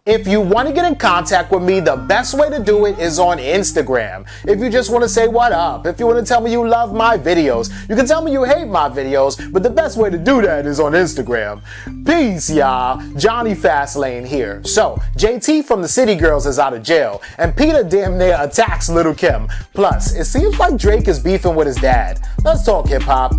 If you want to get in contact with me, the best way to do it is on Instagram. If you just want to say what up, if you want to tell me you love my videos, you can tell me you hate my videos, but the best way to do that is on Instagram. Peace, y'all. Jonny Fastlane here. So, JT from the City Girls is out of jail, and Peta damn near attacks Lil Kim. Plus, it seems like Drake is beefing with his dad. Let's talk hip-hop.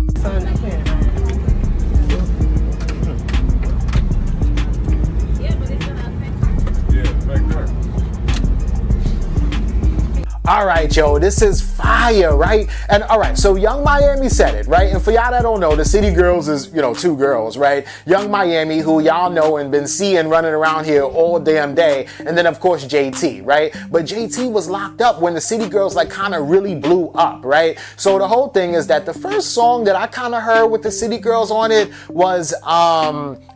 Alright, yo, this is fire, right? And alright, so Young Miami said it, right? And for y'all that don't know, the City Girls is, you know, two girls, right? Young Miami, who y'all know and been seeing running around here all damn day. And then, of course, JT, right? But JT was locked up when the City Girls, like, kind of really blew up, right? So the whole thing is that the first song that I kind of heard with the City Girls on it was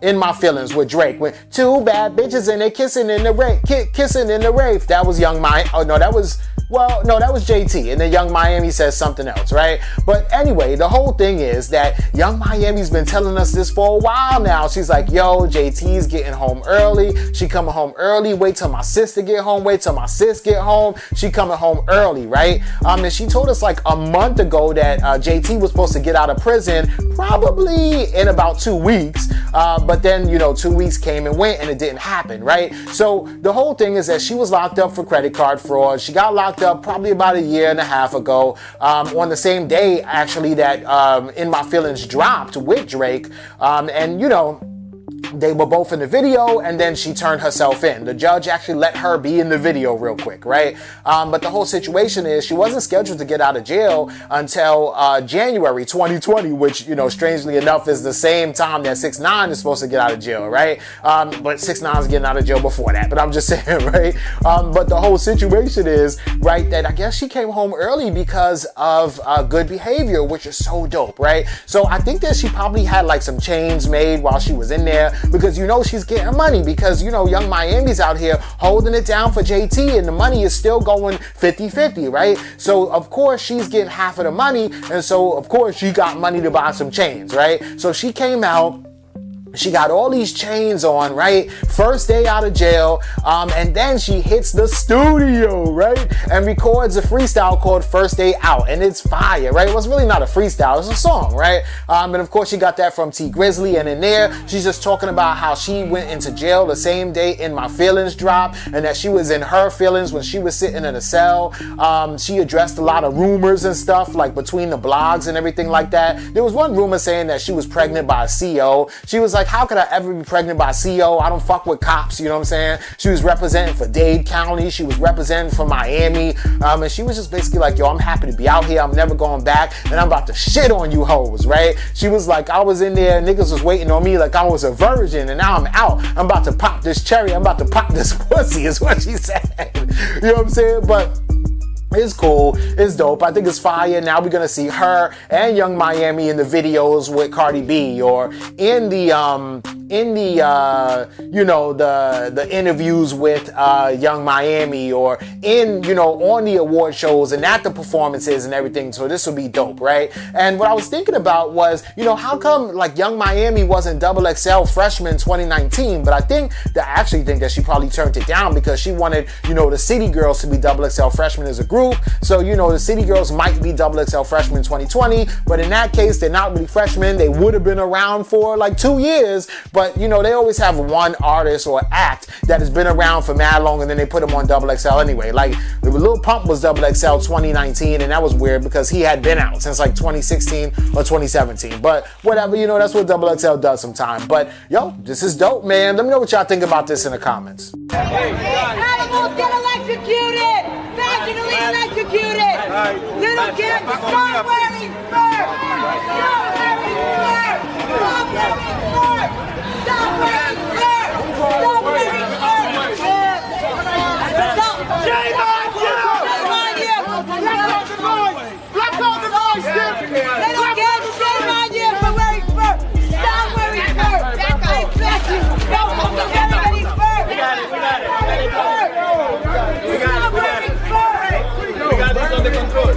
In My Feelings with Drake. With two bad bitches and they kissing in the rape, kissing in the rape. That was Young Miami. Oh, no, that was... Well, no, that was JT, and then Young Miami says something else, right? But anyway, the whole thing is that Young Miami's been telling us this for a while now. She's like, yo, JT's getting home early. She coming home early. Wait till my sister get home. Wait till my sis get home. She coming home early, right? And she told us like a month ago that JT was supposed to get out of prison probably in about 2 weeks. But then, you know, 2 weeks came and went and it didn't happen, right? So the whole thing is that she was locked up for credit card fraud. She got locked up probably about a year and a half ago, on the same day actually that In My Feelings dropped with Drake, and you know, they were both in the video, and then she turned herself in. The judge actually let her be in the video real quick, right? But the whole situation is she wasn't scheduled to get out of jail until January 2020, which, you know, strangely enough is the same time that 6ix9ine is supposed to get out of jail, right? But 6ix9ine is getting out of jail before that, but I'm just saying, right? But the whole situation is, right, that I guess she came home early because of good behavior, which is so dope, right? So I think that she probably had like some chains made while she was in there, because you know she's getting money, because you know Young Miami's out here holding it down for JT and the money is still going 50-50, right? So of course she's getting half of the money, and so of course she got money to buy some chains, right? So she came out, she got all these chains on, right? First day out of jail, and then she hits the studio, right? And records a freestyle called First Day Out, and it's fire, right? It was really not a freestyle, it's a song, right? And of course she got that from T Grizzly, and in there, she's just talking about how she went into jail the same day In My Feelings dropped, and that she was in her feelings when she was sitting in a cell. She addressed a lot of rumors and stuff, like between the blogs and everything like that. There was one rumor saying that she was pregnant by a CO. She was like, how could I ever be pregnant by a CO? I don't fuck with cops, you know what I'm saying? She was representing for Dade County. She was representing for Miami. And she was just basically like, yo, I'm happy to be out here. I'm never going back. And I'm about to shit on you hoes, right? She was like, I was in there, niggas was waiting on me like I was a virgin, and now I'm out. I'm about to pop this cherry. I'm about to pop this pussy is what she said. You know what I'm saying? But it's cool, it's dope, I think it's fire. Now we're gonna see her and Young Miami in the videos with Cardi B, or in the you know, the interviews with Young Miami, or in, you know, on the award shows and at the performances and everything. So this will be dope, right? And what I was thinking about was, you know, how come like Young Miami wasn't XXL freshman 2019? But I actually think that she probably turned it down because she wanted, you know, the City Girls to be XXL freshmen as a group. So, you know, the City Girls might be XXL freshmen 2020, but in that case, they're not really freshmen. They would have been around for like 2 years, but you know, they always have one artist or act that has been around for mad long, and then they put them on XXL anyway. Like Lil Pump was XXL 2019, and that was weird because he had been out since like 2016 or 2017. But whatever, you know, that's what XXL does sometimes. But yo, this is dope, man. Let me know what y'all think about this in the comments. Animals get electrocuted! Vaginally electrocuted! Lil Kim, stop wearing fur! Stop wearing fur! Stop wearing fur! Stop wearing fur! Stop wearing fur! Shame on you! Shame on you! Black on the voice! Lil Kim, shame on you for wearing fur! Stop wearing fur! I bet you! Don't come to wearing any fur! We got it! Stop wearing fur! We got this under control.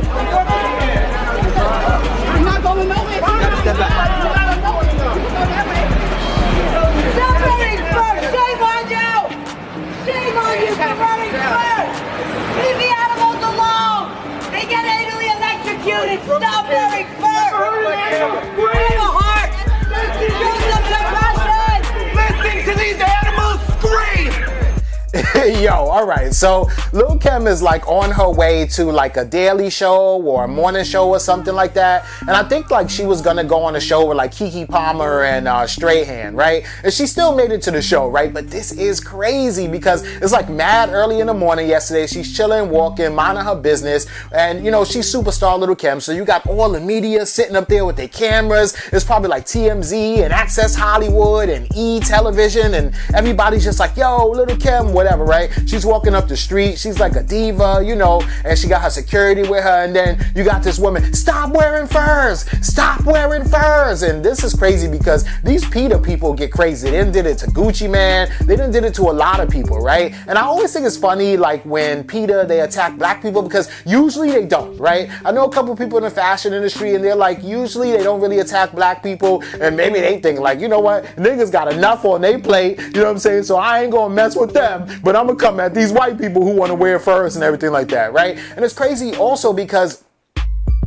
I'm not going nowhere. Step back. Stop wearing fur! Shame on you! you for wearing fur! Leave the animals alone! They get anally electrocuted! Stop wearing fur! Have a heart! Show some compassion! Listening to these animals scream! Yo, all right. So Lil Kim is like on her way to like a daily show or a morning show or something like that. And I think like she was gonna go on a show with like Keke Palmer and Strahan, right? And she still made it to the show, right? But this is crazy because it's like mad early in the morning yesterday. She's chilling, walking, minding her business. And you know, she's superstar Lil Kim. So you got all the media sitting up there with their cameras. It's probably like TMZ and Access Hollywood and E! Television. And everybody's just like, yo, Lil Kim, whatever, right? She's walking up the street. She's like a diva, you know, and she got her security with her. And then you got this woman, stop wearing furs, stop wearing furs. And this is crazy because these Peta people get crazy. They done did it to Gucci Man. They done did it to a lot of people, right? And I always think it's funny, like when Peta, they attack black people because usually they don't, right? I know a couple people in the fashion industry and they're like, usually they don't really attack black people. And maybe they think like, you know what? Niggas got enough on their plate. You know what I'm saying? So I ain't gonna mess with them, but I'm gonna come at these white people who want to wear furs and everything like that, right? And it's crazy also because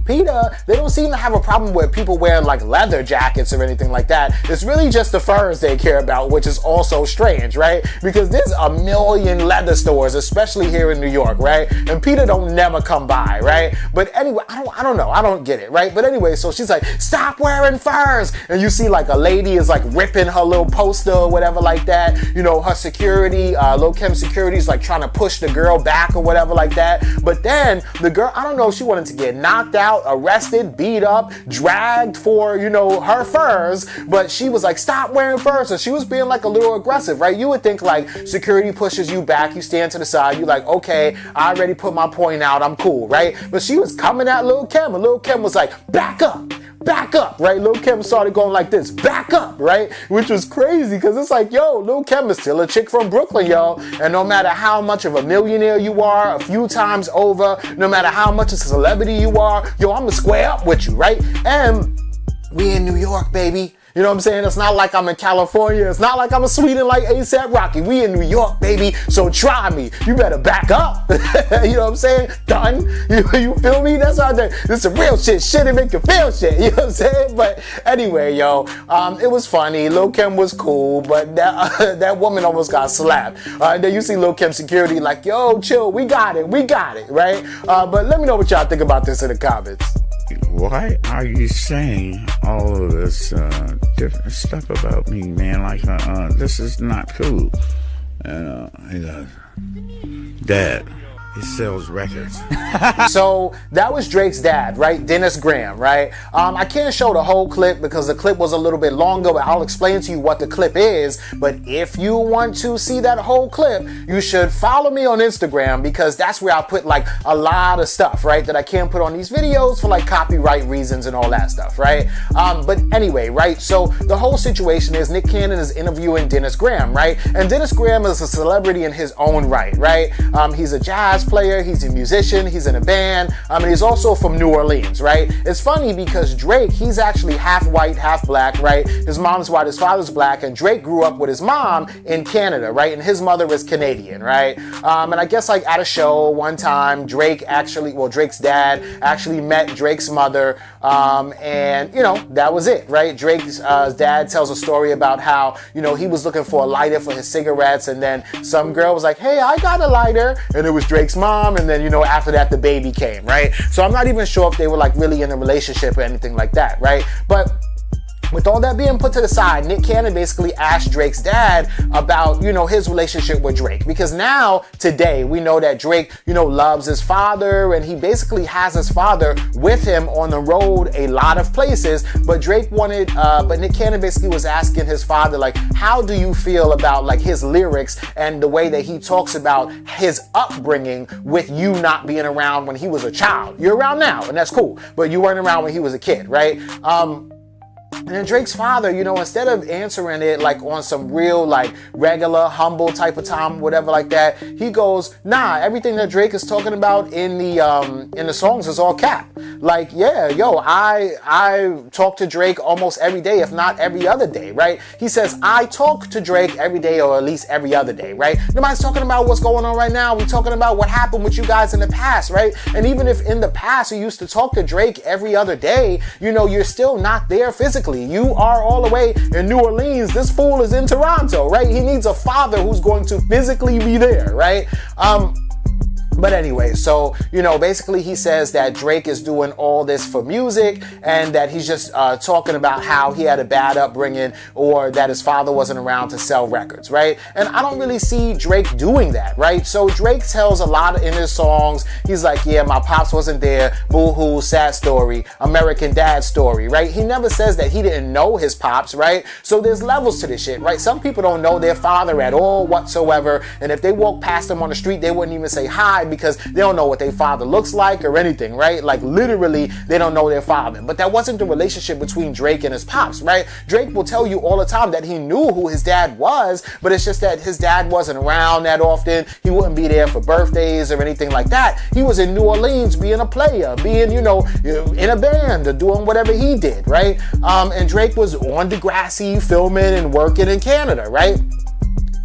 Peta, they don't seem to have a problem with people wearing like leather jackets or anything like that. It's really just the furs they care about, which is also strange, right? Because there's a million leather stores, especially here in New York, right? And Peta don't never come by, right? But anyway, I don't know. I don't get it, right? But anyway, so she's like, stop wearing furs. And you see like a lady is like ripping her little poster or whatever like that. You know, her security, Lil Kim security is like trying to push the girl back or whatever like that. But then the girl, I don't know if she wanted to get knocked out, arrested, beat up, dragged for, you know, her furs, but she was like, stop wearing furs. So she was being like a little aggressive, right? You would think like security pushes you back, you stand to the side, you like, okay, I already put my point out, I'm cool, right? But she was coming at Lil Kim, and Lil Kim was like, back up, right? Lil Kim started going like this, back up, right? Which was crazy because it's like, yo, Lil Kim is still a chick from Brooklyn, yo. And no matter how much of a millionaire you are, a few times over, no matter how much of a celebrity you are, yo, I'm gonna square up with you, right? And we in New York, baby. You know what I'm saying? It's not like I'm in California. It's not like I'm in Sweden like A$AP Rocky. We in New York, baby. So try me. You better back up. You know what I'm saying? Done. You feel me? That's how this is real shit. Shit and make you feel shit. You know what I'm saying? But anyway, yo, it was funny. Lil Kim was cool, but that woman almost got slapped. And then you see Lil Kim security like, yo, chill. We got it, right? But let me know what y'all think about this in the comments. Why are you saying all of this different stuff about me, man? Like, this is not cool. And he goes, Dad, he sells records. So that was Drake's dad, right? Dennis Graham, right? I can't show the whole clip because the clip was a little bit longer, but I'll explain to you what the clip is. But if you want to see that whole clip, you should follow me on Instagram because that's where I put like a lot of stuff, right? That I can't put on these videos for like copyright reasons and all that stuff, right? But anyway, right? So the whole situation is Nick Cannon is interviewing Dennis Graham, right? And Dennis Graham is a celebrity in his own right, right? He's a jazz player, he's a musician, he's in a band, and he's also from New Orleans, right? It's funny because Drake, he's actually half white, half black, right? His mom's white, his father's black, and Drake grew up with his mom in Canada, right? And his mother is Canadian, right? And I guess like at a show one time, Drake's dad actually met Drake's mother, and you know, that was it, right? Drake's dad tells a story about how, you know, he was looking for a lighter for his cigarettes, and then some girl was like, hey, I got a lighter, and it was Drake's mom, and then, you know, after that the baby came, right? So I'm not even sure if they were like really in a relationship or anything like that, right? But with all that being put to the side, Nick Cannon basically asked Drake's dad about, you know, his relationship with Drake. Because now, today, we know that Drake, you know, loves his father, and he basically has his father with him on the road a lot of places. But but Nick Cannon basically was asking his father, like, how do you feel about like his lyrics and the way that he talks about his upbringing with you not being around when he was a child? You're around now, and that's cool, but you weren't around when he was a kid, right? And then Drake's father, you know, instead of answering it like on some real, like regular, humble type of time, whatever like that, he goes, nah, everything that Drake is talking about in the songs is all cap. Like, yeah, yo, I talk to Drake almost every day, if not every other day, right? He says, I talk to Drake every day or at least every other day, right? Nobody's talking about what's going on right now. We're talking about what happened with you guys in the past, right? And even if in the past you used to talk to Drake every other day, you know, you're still not there physically. You are all the way in New Orleans. This fool is in Toronto, right? He needs a father who's going to physically be there, right? But anyway, so, you know, basically he says that Drake is doing all this for music and that he's just talking about how he had a bad upbringing or that his father wasn't around to sell records, right? And I don't really see Drake doing that, right? So Drake tells a lot in his songs, he's like, yeah, my pops wasn't there, boo-hoo, sad story, American dad story, right? He never says that he didn't know his pops, right? So there's levels to this shit, right? Some people don't know their father at all whatsoever, and if they walk past him on the street, they wouldn't even say hi because they don't know what their father looks like or anything, right? Like literally, they don't know their father. But that wasn't the relationship between Drake and his pops, right? Drake will tell you all the time that he knew who his dad was, but it's just that his dad wasn't around that often. He wouldn't be there for birthdays or anything like that. He was in New Orleans being a player, being, you know, in a band or doing whatever he did, right? And Drake was on Degrassi filming and working in Canada, right?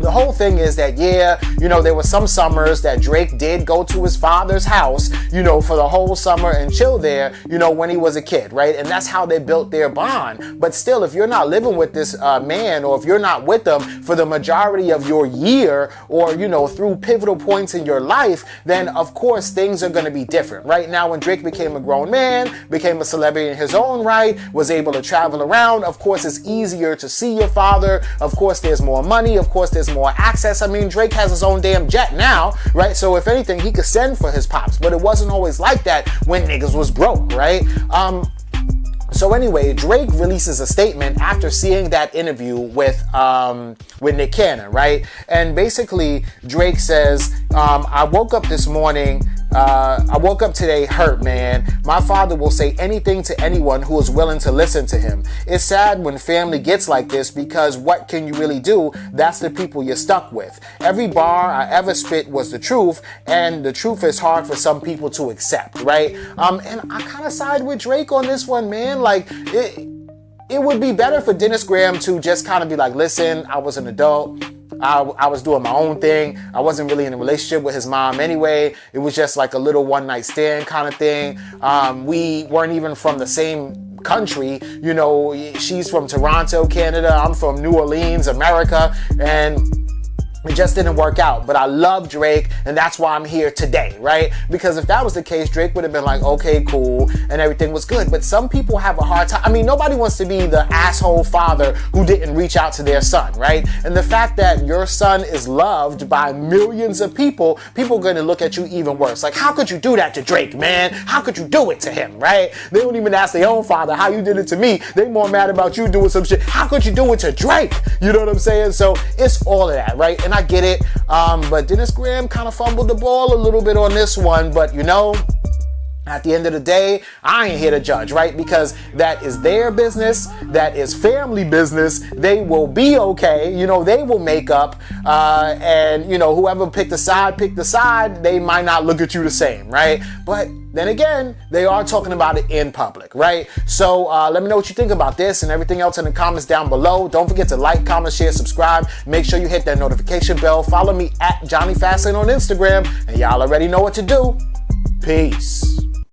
The whole thing is that, yeah, you know, there were some summers that Drake did go to his father's house, you know, for the whole summer and chill there, you know, when he was a kid, right? And that's how they built their bond. But still, if you're not living with this man, or if you're not with them for the majority of your year, or, you know, through pivotal points in your life, then of course things are going to be different. Right now, when Drake became a grown man, became a celebrity in his own right, was able to travel around, of course it's easier to see your father. Of course there's more money. Of course there's more access. I mean, Drake has his own damn jet now, right? So if anything, he could send for his pops, but it wasn't always like that when niggas was broke, right? So anyway, Drake releases a statement after seeing that interview with Nick Cannon, right? And basically, Drake says, I woke up this morning, I woke up today hurt, man. My father will say anything to anyone who is willing to listen to him. It's sad when family gets like this because what can you really do? That's the people you're stuck with. Every bar I ever spit was the truth, and the truth is hard for some people to accept, right? And I kind of side with Drake on this one, man. Like, it would be better for Dennis Graham to just kind of be like, listen, I was an adult. I was doing my own thing. I wasn't really in a relationship with his mom anyway. It was just like a little one-night stand kind of thing. We weren't even from the same country. You know, she's from Toronto, Canada. I'm from New Orleans, America. And it just didn't work out, but I love Drake, and that's why I'm here today, right? Because if that was the case, Drake would have been like, okay, cool, and everything was good. But some people have a hard time. I mean, nobody wants to be the asshole father who didn't reach out to their son, right? And the fact that your son is loved by millions of people are going to look at you even worse. Like, how could you do that to Drake, man? How could you do it to him, right? They don't even ask their own father how you did it to me. They more mad about you doing some shit. How could you do it to Drake? You know what I'm saying? So it's all of that, right? And I get it, but Dennis Graham kind of fumbled the ball a little bit on this one, but you know, at the end of the day, I ain't here to judge, right? Because that is their business. That is family business. They will be okay. You know, they will make up. And, you know, whoever picked the side, they might not look at you the same, right? But then again, they are talking about it in public, right? So let me know what you think about this and everything else in the comments down below. Don't forget to like, comment, share, subscribe. Make sure you hit that notification bell. Follow me at Jonny Fastlane on Instagram. And y'all already know what to do. Peace.